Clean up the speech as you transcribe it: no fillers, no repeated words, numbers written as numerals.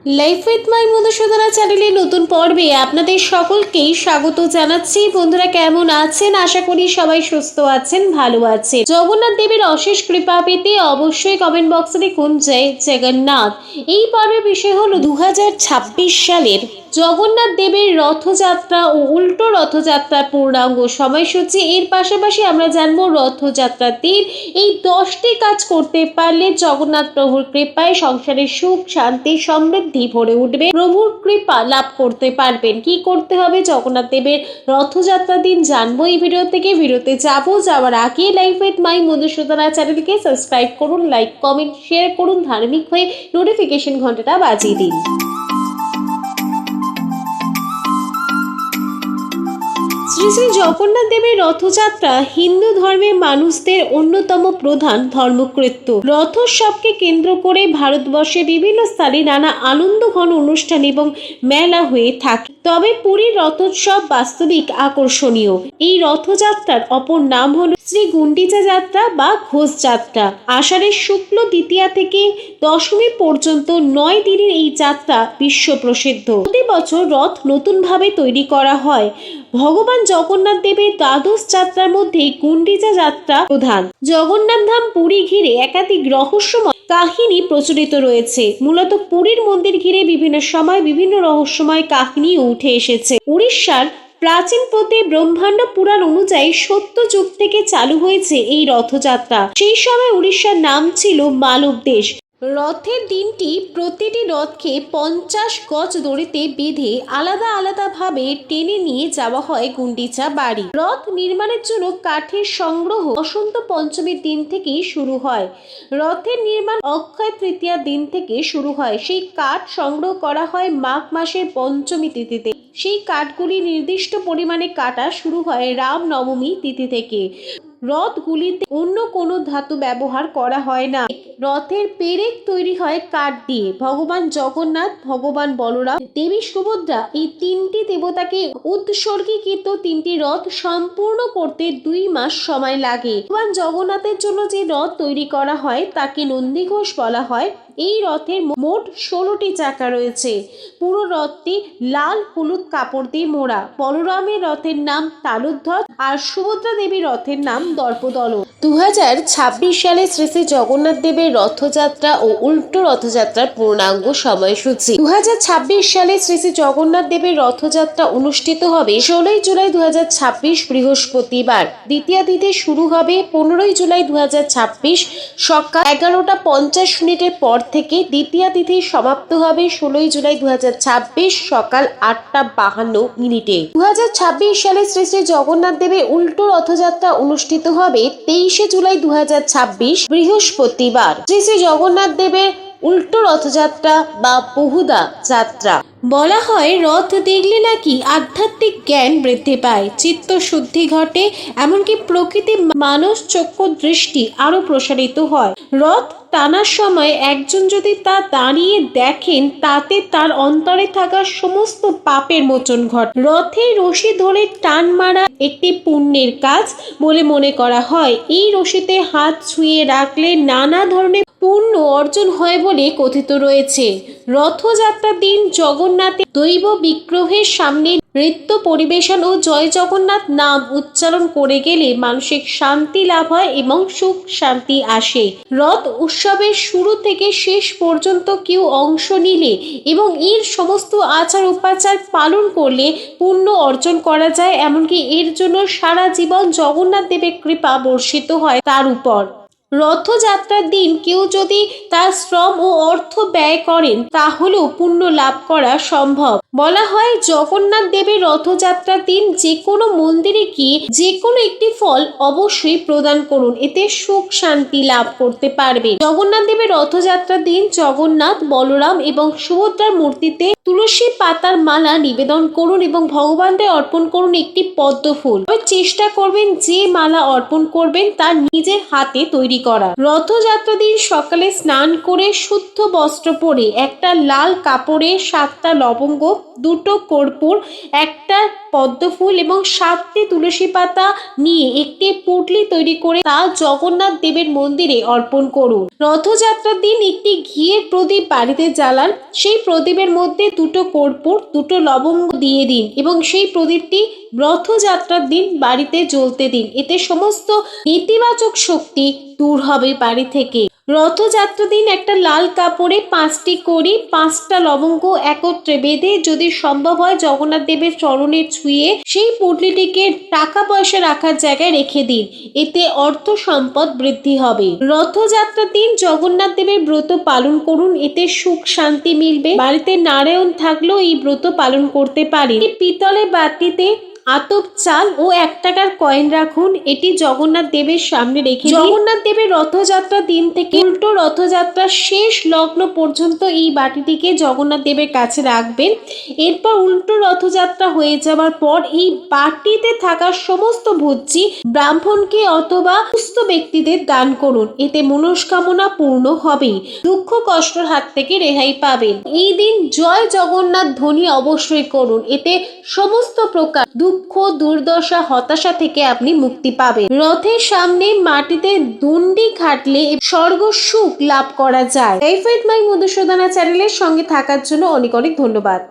Life with my Madhusudana চ্যানেলে নতুন পর্বে আপনাদের সকলকেই স্বাগত জানাচ্ছি। বন্ধুরা কেমন আছেন? আশা করি সবাই সুস্থ আছেন, ভালো আছেন। জগন্নাথ দেবের অশেষ কৃপা পেতে অবশ্যই কমেন্ট বক্সে লিখুন জয় জগন্নাথ। এই পর্বের বিষয় হলো 2026 সালের জগন্নাথ দেবের রথযাত্রা ও উল্টো রথযাত্রার পূর্ণাঙ্গ সময়সূচি। এর পাশাপাশি আমরা জানবো রথযাত্রার দিন এই 10টি কাজ করতে পারলে জগন্নাথ প্রভুর কৃপায় সংসারের সুখ শান্তি সমৃদ্ধি ভরে উঠবে, প্রভুর কৃপা লাভ করতে পারবেন। কি করতে হবে জগন্নাথ দেবের রথযাত্রার দিন জানবো এই ভিডিও থেকে। ভিডিওতে যাওয়ার আগে লাইফ উইথ মাই মধুসূদনা চ্যানেলকে সাবস্ক্রাইব করুন, লাইক কমেন্ট শেয়ার করুন, ধার্মিক হয়ে নোটিফিকেশন ঘন্টাটা বাজিয়ে দিন। শ্রী শ্রী জগন্নাথ দেবের রথযাত্রা হিন্দু ধর্মের মানুষদের অন্যতম প্রধান ধর্মকৃত্য। রথোৎসবকে কেন্দ্র করে ভারতবর্ষে বিভিন্ন স্থানে নানা আনন্দঘন অনুষ্ঠান এবং মেলা হয়ে থাকে। তবে পুরীর রথোৎসব বাস্তবিক আকর্ষণীয়। এই রথযাত্রার অপর নাম হল শ্রী গুন্ডিচা যাত্রা বা ঘোষ যাত্রা। আষাঢ়ের শুক্ল দ্বিতীয়া থেকে দশমী পর্যন্ত 9 দিনের এই যাত্রা বিশ্ব প্রসিদ্ধ। প্রতি বছর রথ নতুনভাবে তৈরি করা হয়। ভগবান জগন্নাথ দেবের দ্বাদশ যাত্রার মধ্যে গুন্ডিচা যাত্রা প্রধান। জগন্নাথ ধাম পুরী ঘিরে একাধিক রহস্যময় কাহিনী প্রচলিত রয়েছে। মূলত পুরীর মন্দির ঘিরে বিভিন্ন সময় বিভিন্ন রহস্যময় কাহিনী উঠে এসেছে। উড়িষ্যার প্রাচীন পথে ব্রহ্মাণ্ড পুরাণ অনুযায়ী সত্য যুগ থেকে চালু হয়েছে এই রথযাত্রা। সেই সময় উড়িষ্যার নাম ছিল মালব দেশ। রথের দিনটি প্রতিটি রথকে 50 গজ দড়িতে বেঁধে আলাদা আলাদাভাবে টেনে নিয়ে যাওয়া হয় গুন্ডিচা বাড়ি। রথ নির্মাণের জন্য কাঠের সংগ্রহ বসন্ত পঞ্চমীর দিন থেকেই শুরু হয়। রথের নির্মাণ অক্ষয় তৃতীয়ার দিন থেকে শুরু হয়। সেই কাঠ সংগ্রহ করা হয় মাঘ মাসের পঞ্চমী তিথিতে। সেই কাঠগুলি নির্দিষ্ট পরিমাণে কাটা শুরু হয় রাম নবমী তিথি থেকে। রথগুলিতে অন্য কোনো ধাতু ব্যবহার করা হয় না। রথের পেরেক তৈরি হয় কাঠ দিয়ে। ভগবান জগন্নাথ, ভগবান বলরাম, দেবী সুভদ্রা এই 3টি দেবতাকে উৎসর্গীকৃত 3টি রথ সম্পূর্ণ করতে 2 মাস সময় লাগে। ভগবান জগন্নাথের জন্য যে রথ তৈরি করা হয় তাকে নন্দীঘোষ বলা হয়। এই রথের মোট 16টি চাকা রয়েছে। পুরো রথটি লাল হলুদ কাপড় দিয়ে মোড়া। বলরামের রথের নাম তালুধ্বজ আর সুভদ্রা দেবীর রথের নাম দর্পদলন। 2026 সালে শ্রী শ্রী জগন্নাথ দেবের রথযাত্রা ও উল্টো রথযাত্রার পূর্ণাঙ্গ সময়সূচি। 2026 সালে শ্রী শ্রী জগন্নাথ দেবের রথযাত্রা অনুষ্ঠিত হবে 16 জুলাই 2026 বৃহস্পতিবার। দ্বিতীয় তিথি শুরু হবে 15 জুলাই 2026 সকাল 11:50 পর থেকে। দ্বিতীয় তিথি সমাপ্ত হবে 16 জুলাই 2026 সকাল 8:52। 2026 সালে শ্রী শ্রী জগন্নাথ দেবের উল্টো রথযাত্রা অনুষ্ঠিত হবে 23 জুলাই 2026 বৃহস্পতিবার। শ্রী শ্রী জগন্নাথ দেবের উল্টো রথযাত্রা বা বহুদা যাত্রা। বলা হয় রথ দেখলে নাকি আধ্যাত্মিক জ্ঞান বৃদ্ধি পায়, চিত্ত শুদ্ধি ঘটে, এমনকি প্রকৃতি মানস চক্ষু দৃষ্টি আরো প্রসারিত হয়। রথ টানার সময় একজন যদি তা দাঁড়িয়ে দেখেন তাতে তার অন্তরে থাকা সমস্ত পাপের মোচন ঘটে। রথে রশি ধরে টান মারা একটি পুণ্যের কাজ বলে মনে করা হয়। এই রশিতে হাত ছুঁয়ে রাখলে নানা ধরনের পুণ্য অর্জন হয় বলে কথিত রয়েছে। রথযাত্রার দিন জগন্নাথের দৈব বিগ্রহের সামনে নৃত্য পরিবেশন ও জয় জগন্নাথ নাম উচ্চারণ করে গেলে মানসিক শান্তি লাভ হয় এবং সুখ শান্তি আসে। রথ উৎসবের শুরু থেকে শেষ পর্যন্ত কেউ অংশ নিলে এবং এর সমস্ত আচার উপাচার পালন করলে পুণ্য অর্জন করা যায়, এমনকি এর জন্য সারা জীবন জগন্নাথ দেবের কৃপা বর্ষিত হয় তার উপর। রথযাত্রার দিন কেউ যদি তার শ্রম ও অর্থ ব্যয় করেন তাহলেও পুণ্য লাভ করা সম্ভব। বলা হয় জগন্নাথ দেবের রথযাত্রার দিন যে কোনো মন্দিরে গিয়ে যে কোনো একটি ফল অবশ্যই প্রদান করুন, এতে সুখ শান্তি লাভ করতে পারবে। জগন্নাথ দেবের রথযাত্রার দিন জগন্নাথ, বলরাম এবং সুভদ্রার মূর্তিতে তুলসী পাতার মালা নিবেদন করুন এবং ভগবানদের অর্পণ করুন একটি পদ্ম ফুল। চেষ্টা করবেন যে মালা অর্পণ করবেন তার নিজের হাতে তৈরি করা। রথযাত্রা দিন সকালে স্নান করে শুদ্ধ বস্ত্র পরে একটা লাল কাপড়ে 7টা লবঙ্গ, 2টো কর্পূর, একটা পদ্ম ফুল এবং 7টি তুলসী পাতা নিয়ে একটি পুঁটলি তৈরি করে তা জগন্নাথ দেবের মন্দিরে অর্পণ করুন। রথযাত্রার দিন একটি ঘিয়ের প্রদীপ বাড়িতে জ্বালান। সেই প্রদীপের মধ্যে 2টো কর্পূর, 2টো লবঙ্গ দিয়ে দিন এবং সেই প্রদীপটি রথযাত্রার দিন বাড়িতে জ্বলতে দিন। এতে সমস্ত নেতিবাচক শক্তি দূর হবে বাড়ি থেকে। রথযাত্রার দিন একটা লাল কাপড়ে 5টি কড়ি, 5টা লবঙ্গ একত্রে বেঁধে যদি সম্ভব হয় জগন্নাথ দেবের চরণে ছুঁয়ে সেই পুঁটলিটিকে টাকা পয়সা রাখার জায়গায় রেখে দিন। এতে অর্থ সম্পদ বৃদ্ধি হবে। রথযাত্রার দিন জগন্নাথ দেবের ব্রত পালন করুন, এতে সুখ শান্তি মিলবে। বাড়িতে নারায়ণ থাকলেও এই ব্রত পালন করতে পারেন। পিতলের বাটিতে আতপ চাল ও 1 টাকার কয়েন রাখুন। এটি জগন্নাথ দেবের সামনে রেখে জগন্নাথ দেবের রথযাত্রা দিন থেকে উল্টো রথযাত্রার শেষ লগ্ন পর্যন্ত এই বাটিটিকে জগন্নাথ দেবের কাছে রাখবেন। এরপর উল্টো রথযাত্রা হয়ে যাওয়ার পর এই বাটিতে থাকা সমস্ত ভোজ্যি ব্রাহ্মণকে অথবা সুস্থ ব্যক্তিদের দান করুন। এতে মনস্কামনা পূর্ণ হবে, দুঃখ কষ্টর হাত থেকে রেহাই পাবেন। এই দিন জয় জগন্নাথ ধ্বনি অবশ্যই করুন। এতে সমস্ত প্রকার দুঃখ, দুর্দশা, হতাশা থেকে আপনি মুক্তি পাবেন। রথের সামনে মাটিতে দণ্ডি খাটলে স্বর্গ সুখ লাভ করা যায়। লাইফ উইথ মাই মধুসূদনা চ্যানেলের সঙ্গে থাকার জন্য অনেক অনেক ধন্যবাদ।